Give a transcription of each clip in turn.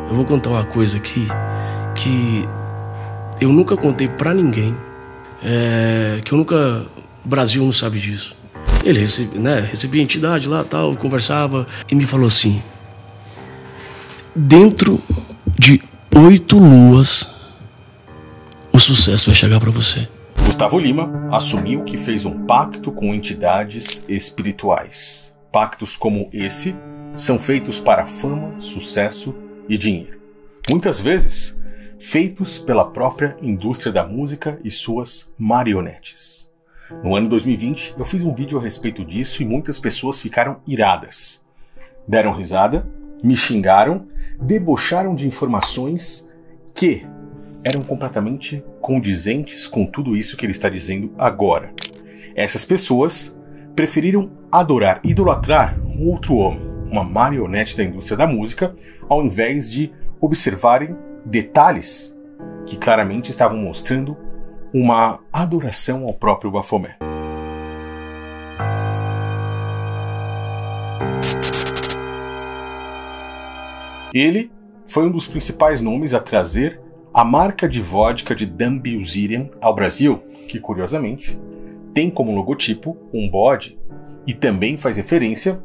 Eu vou contar uma coisa aqui que eu nunca contei pra ninguém, que eu nunca... O Brasil não sabe disso. Ele recebia entidade lá, tal, conversava e me falou assim: dentro de 8 luas, o sucesso vai chegar pra você. Gustavo Lima assumiu que fez um pacto com entidades espirituais. Pactos como esse são feitos para fama, sucesso e dinheiro. Muitas vezes, feitos pela própria indústria da música e suas marionetes. No ano 2020, eu fiz um vídeo a respeito disso e muitas pessoas ficaram iradas. Deram risada, me xingaram, debocharam de informações que eram completamente condizentes com tudo isso que ele está dizendo agora. Essas pessoas preferiram adorar, idolatrar um outro homem, uma marionete da indústria da música, ao invés de observarem detalhes que claramente estavam mostrando uma adoração ao próprio Bafomé. Ele foi um dos principais nomes a trazer a marca de vodka de Dam Bilzerian ao Brasil, que curiosamente tem como logotipo um bode e também faz referência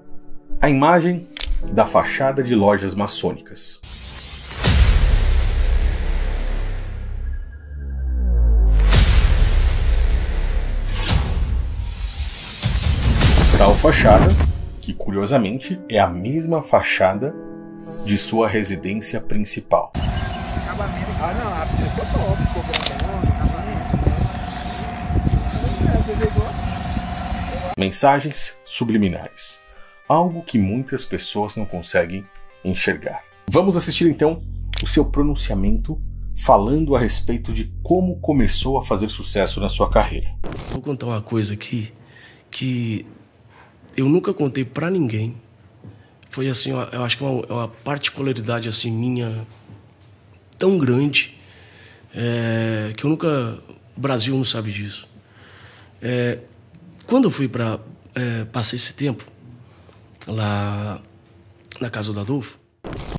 à imagem da fachada de lojas maçônicas. Tal fachada, que curiosamente é a mesma fachada de sua residência principal. Mensagens subliminares. Algo que muitas pessoas não conseguem enxergar. Vamos assistir então o seu pronunciamento falando a respeito de como começou a fazer sucesso na sua carreira. Vou contar uma coisa aqui que eu nunca contei pra ninguém. Foi assim, eu acho que uma particularidade assim minha tão grande, que eu nunca... O Brasil não sabe disso. Quando eu fui para... passei esse tempo lá na casa do Adolfo.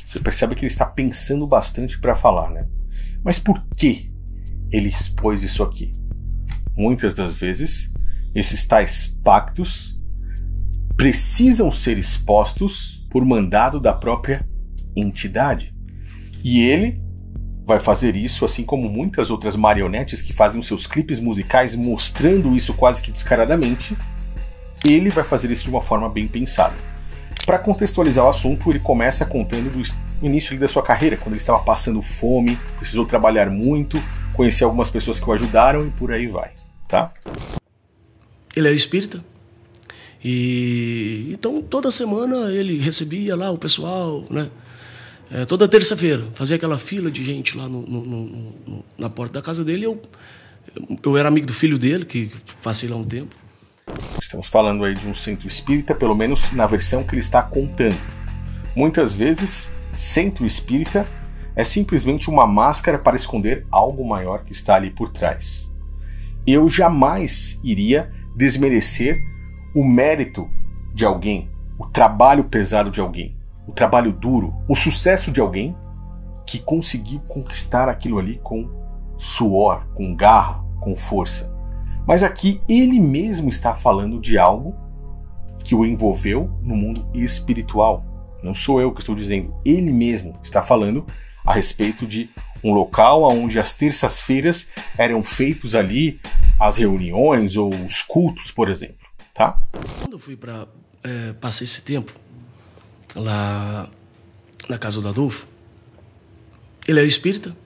Você percebe que ele está pensando bastante para falar, né? Mas por que ele expôs isso aqui? Muitas das vezes, esses tais pactos precisam ser expostos por mandado da própria entidade. E ele vai fazer isso, assim como muitas outras marionetes que fazem os seus clipes musicais mostrando isso quase que descaradamente. Ele vai fazer isso de uma forma bem pensada. Para contextualizar o assunto, ele começa contando do início da sua carreira, quando ele estava passando fome, precisou trabalhar muito, conhecer algumas pessoas que o ajudaram e por aí vai, tá? Ele era espírita. E então toda semana ele recebia lá o pessoal, né? Toda terça-feira fazia aquela fila de gente lá na porta da casa dele. Eu era amigo do filho dele, que passei lá um tempo. Estamos falando aí de um centro espírita, pelo menos na versão que ele está contando. Muitas vezes, centro espírita é simplesmente uma máscara para esconder algo maior que está ali por trás. Eu jamais iria desmerecer o mérito de alguém, o trabalho pesado de alguém, o trabalho duro, o sucesso de alguém que conseguiu conquistar aquilo ali com suor, com garra, com força. Mas aqui ele mesmo está falando de algo que o envolveu no mundo espiritual. Não sou eu que estou dizendo, ele mesmo está falando a respeito de um local onde às terças-feiras eram feitos ali as reuniões ou os cultos, por exemplo. Tá? Quando eu fui para passei esse tempo lá na casa do Adolfo, ele era espírita.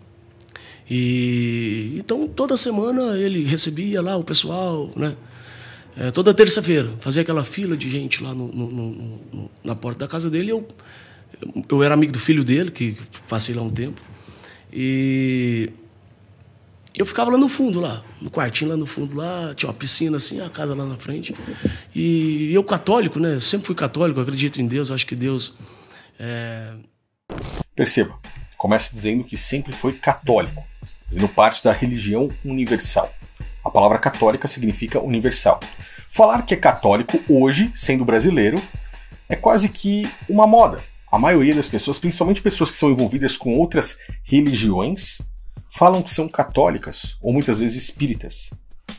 E então toda semana ele recebia lá o pessoal, né? Toda terça-feira fazia aquela fila de gente lá na porta da casa dele. Eu era amigo do filho dele, que passei lá um tempo. E eu ficava lá no fundo, lá, no quartinho lá no fundo, lá, tinha uma piscina assim, a casa lá na frente. E eu católico, né? Sempre fui católico, acredito em Deus, acho que Deus... Perceba, começa dizendo que sempre foi católico, fazendo parte da religião universal. A palavra católica significa universal. Falar que é católico hoje, sendo brasileiro, é quase que uma moda. a maioria das pessoas, principalmente pessoas que são envolvidas com outras religiões, falam que são católicas ou muitas vezes espíritas,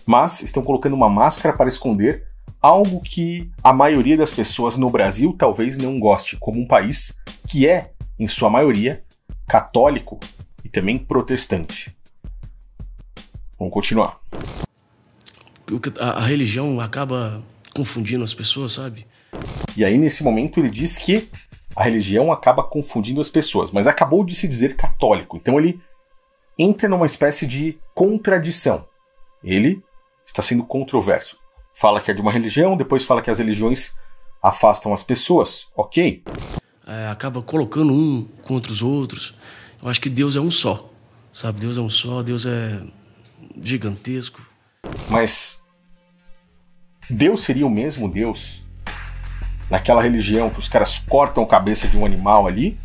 mas estão colocando uma máscara para esconder algo que a maioria das pessoas no Brasil talvez não goste, como um país que é, em sua maioria, católico e também protestante. Vamos continuar. A religião acaba confundindo as pessoas, sabe? E aí, nesse momento, ele diz que a religião acaba confundindo as pessoas, mas acabou de se dizer católico. Então ele entra numa espécie de contradição. Ele está sendo controverso. Fala que é de uma religião, depois fala que as religiões afastam as pessoas. Ok. Acaba colocando um contra os outros. Eu acho que Deus é um só, sabe? Deus é um só, Deus é gigantesco. Mas Deus seria o mesmo Deus naquela religião que os caras cortam a cabeça de um animal ali,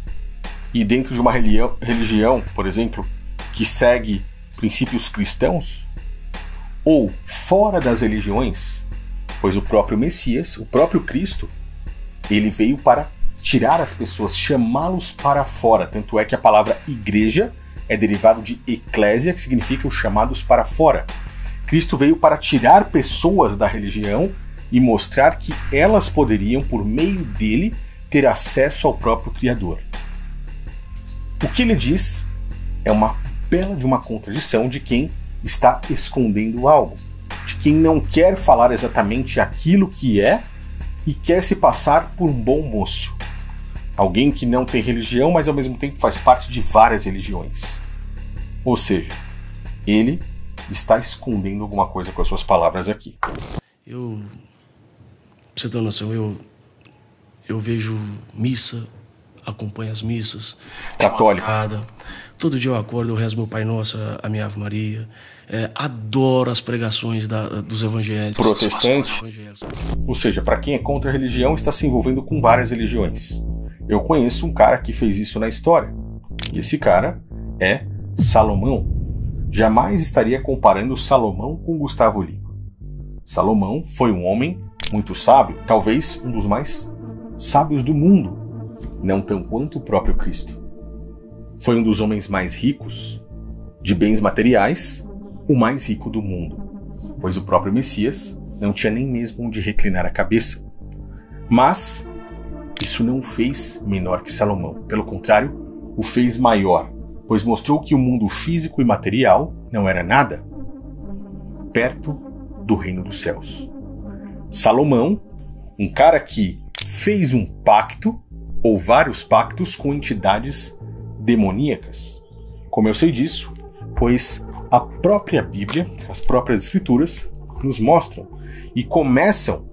e dentro de uma religião, por exemplo, que segue princípios cristãos? Ou fora das religiões? Pois o próprio Messias, o próprio Cristo, ele veio para tirar as pessoas, chamá-los para fora. Tanto é que a palavra igreja é derivado de eclésia, que significa os chamados para fora. Cristo veio para tirar pessoas da religião e mostrar que elas poderiam, por meio dele, ter acesso ao próprio Criador. O que ele diz é uma bela de uma contradição de quem está escondendo algo, de quem não quer falar exatamente aquilo que é e quer se passar por um bom moço. Alguém que não tem religião, mas ao mesmo tempo faz parte de várias religiões. Ou seja, ele está escondendo alguma coisa com as suas palavras aqui. Pra você ter uma noção, eu vejo missa, acompanho as missas. Católica. Todo dia eu acordo, eu rezo meu Pai Nosso, a minha Ave Maria. Adoro as pregações dos evangélicos. Protestante. Ou seja, para quem é contra a religião, está se envolvendo com várias religiões. Eu conheço um cara que fez isso na história. E esse cara é Salomão. Jamais estaria comparando Salomão com Gustavo Lima. Salomão foi um homem muito sábio, talvez um dos mais sábios do mundo, não tão quanto o próprio Cristo. Foi um dos homens mais ricos, de bens materiais, o mais rico do mundo, pois o próprio Messias não tinha nem mesmo onde reclinar a cabeça. Mas isso não o fez menor que Salomão, pelo contrário, o fez maior, pois mostrou que o mundo físico e material não era nada perto do reino dos céus. Salomão, um cara que fez um pacto, ou vários pactos, com entidades demoníacas. Como eu sei disso? Pois a própria Bíblia, as próprias Escrituras, nos mostram e começam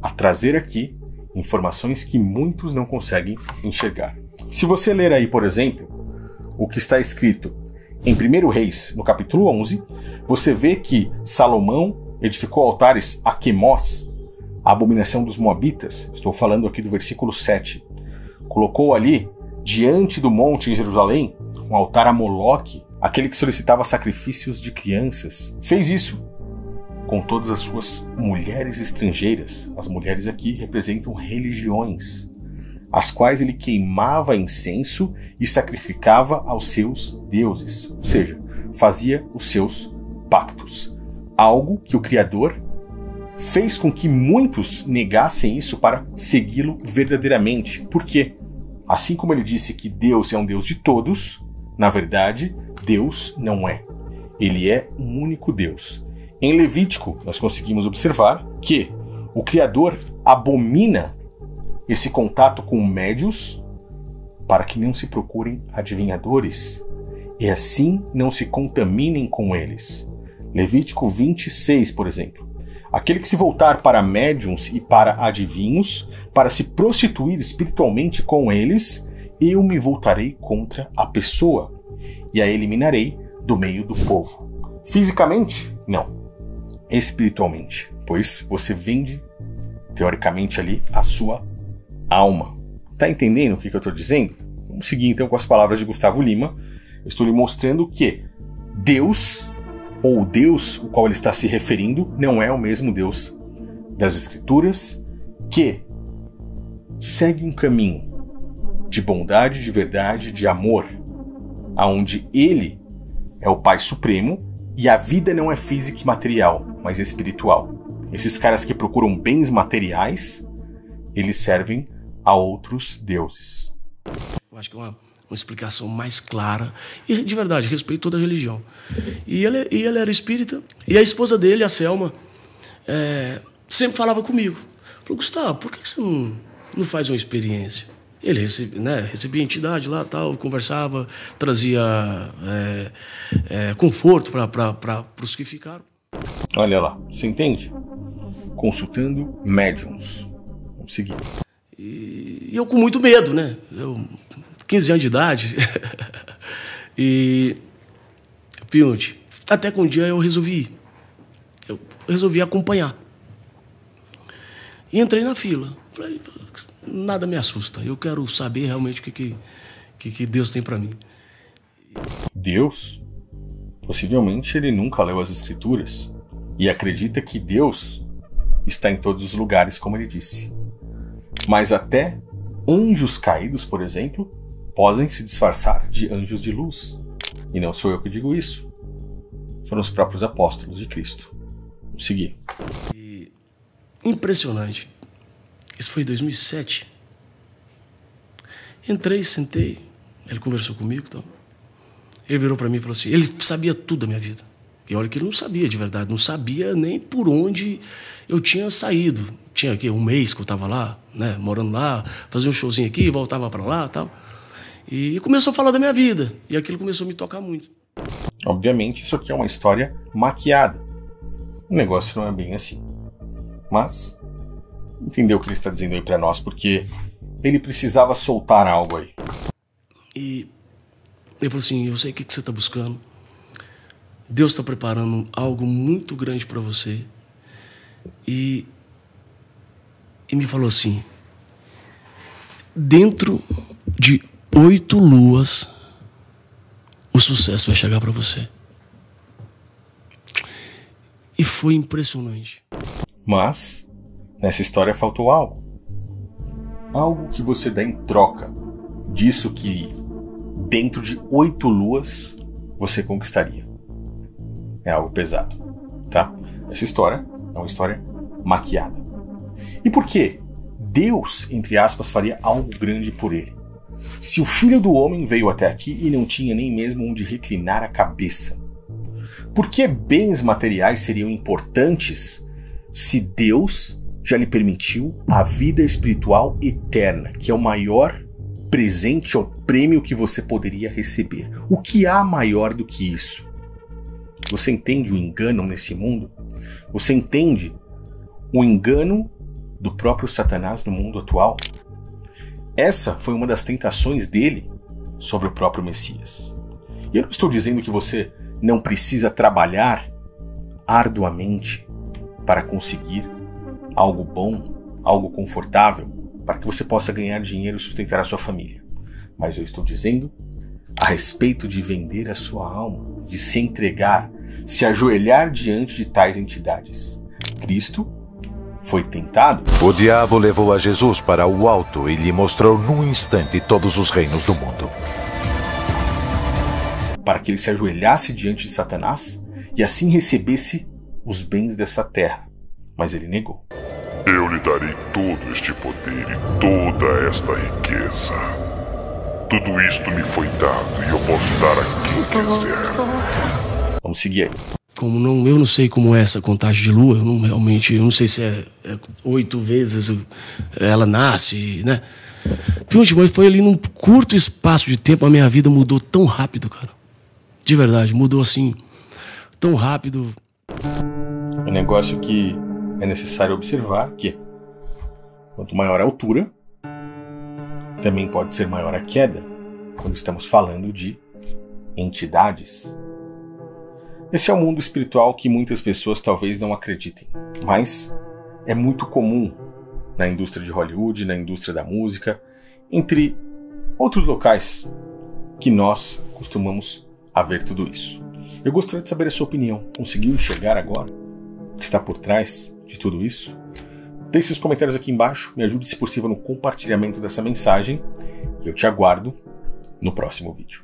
a trazer aqui informações que muitos não conseguem enxergar. Se você ler aí, por exemplo, o que está escrito em 1 Reis, no capítulo 11, você vê que Salomão edificou altares a Quemós, a abominação dos Moabitas. Estou falando aqui do versículo 7. Colocou ali, diante do monte em Jerusalém, um altar a Moloque, aquele que solicitava sacrifícios de crianças. Fez isso com todas as suas mulheres estrangeiras. As mulheres aqui representam religiões, as quais ele queimava incenso e sacrificava aos seus deuses, ou seja, fazia os seus pactos. Algo que o Criador fez com que muitos negassem isso para segui-lo verdadeiramente. Por quê? Assim como ele disse que Deus é um Deus de todos, na verdade, Deus não é. Ele é um único Deus. Em Levítico, nós conseguimos observar que o Criador abomina esse contato com médios para que não se procurem adivinhadores e assim não se contaminem com eles. Levítico 26, por exemplo. Aquele que se voltar para médiuns e para adivinhos, para se prostituir espiritualmente com eles, eu me voltarei contra a pessoa e a eliminarei do meio do povo. Fisicamente? Não. Espiritualmente, pois você vende, teoricamente, ali a sua alma. Tá entendendo o que eu estou dizendo? Vamos seguir então com as palavras de Gustavo Lima. Eu estou lhe mostrando que Deus, ou o Deus ao qual ele está se referindo, não é o mesmo Deus das Escrituras, que segue um caminho de bondade, de verdade, de amor, aonde Ele é o Pai Supremo e a vida não é física e material, mas espiritual. Esses caras que procuram bens materiais, eles servem a outros deuses. Eu acho que é uma explicação mais clara e, de verdade, respeito toda a religião. E ele era espírita, e a esposa dele, a Selma, sempre falava comigo. Falou, Gustavo, por que você não faz uma experiência? Ele recebia entidade lá, tal, conversava, trazia conforto para os que ficaram. Olha lá, você entende? Consultando médiums. Vamos seguir. E eu com muito medo, né? 15 anos de idade. E Piunte, até que um dia eu resolvi acompanhar. E entrei na fila. Falei, nada me assusta. Eu quero saber realmente o que Deus tem para mim. Deus? Possivelmente ele nunca leu as Escrituras e acredita que Deus está em todos os lugares, como ele disse. Mas até anjos caídos, por exemplo, podem se disfarçar de anjos de luz. E não sou eu que digo isso. Foram os próprios apóstolos de Cristo. Vamos seguir. Impressionante. Isso foi em 2007. Entrei, sentei. Ele conversou comigo. Então. Ele virou para mim e falou assim, ele sabia tudo da minha vida. E olha que ele não sabia de verdade. Não sabia nem por onde eu tinha saído. Tinha aqui um mês que eu estava lá, né, morando lá, fazia um showzinho aqui, voltava para lá e tal. E começou a falar da minha vida. E aquilo começou a me tocar muito. Obviamente, isso aqui é uma história maquiada. O negócio não é bem assim. Mas, entendeu o que ele está dizendo aí para nós, porque ele precisava soltar algo aí. E ele falou assim, eu sei o que você está buscando. Deus está preparando algo muito grande para você. E me falou assim, dentro de 8 luas, o sucesso vai chegar para você. E foi impressionante. Mas, nessa história faltou algo. Algo que você dá em troca disso que, dentro de 8 luas, você conquistaria. É algo pesado, tá? Essa história é uma história maquiada. E por que Deus, entre aspas, faria algo grande por ele? Se o Filho do Homem veio até aqui e não tinha nem mesmo onde reclinar a cabeça. Por que bens materiais seriam importantes se Deus já lhe permitiu a vida espiritual eterna, que é o maior presente ou prêmio que você poderia receber? O que há maior do que isso? Você entende o engano nesse mundo? Você entende o engano do próprio Satanás no mundo atual? Essa foi uma das tentações dele sobre o próprio Messias. E eu não estou dizendo que você não precisa trabalhar arduamente para conseguir algo bom, algo confortável, para que você possa ganhar dinheiro e sustentar a sua família. Mas eu estou dizendo a respeito de vender a sua alma, de se entregar, se ajoelhar diante de tais entidades. Cristo foi tentado. O diabo levou a Jesus para o alto e lhe mostrou num instante todos os reinos do mundo. Para que ele se ajoelhasse diante de Satanás e assim recebesse os bens dessa terra. Mas ele negou. Eu lhe darei todo este poder e toda esta riqueza. Tudo isto me foi dado e eu posso dar a quem quiser. Vamos seguir aí. Eu não sei como é essa contagem de lua, eu não sei se é 8 vezes ela nasce, né? Mas foi ali num curto espaço de tempo, a minha vida mudou tão rápido, cara. De verdade, mudou assim, tão rápido. Um negócio que é necessário observar que quanto maior a altura, também pode ser maior a queda, quando estamos falando de entidades. Esse é um mundo espiritual que muitas pessoas talvez não acreditem, mas é muito comum na indústria de Hollywood, na indústria da música, entre outros locais que nós costumamos a ver tudo isso. Eu gostaria de saber a sua opinião. Conseguiu enxergar agora o que está por trás de tudo isso? Deixe seus comentários aqui embaixo, me ajude se possível no compartilhamento dessa mensagem Eu te aguardo no próximo vídeo.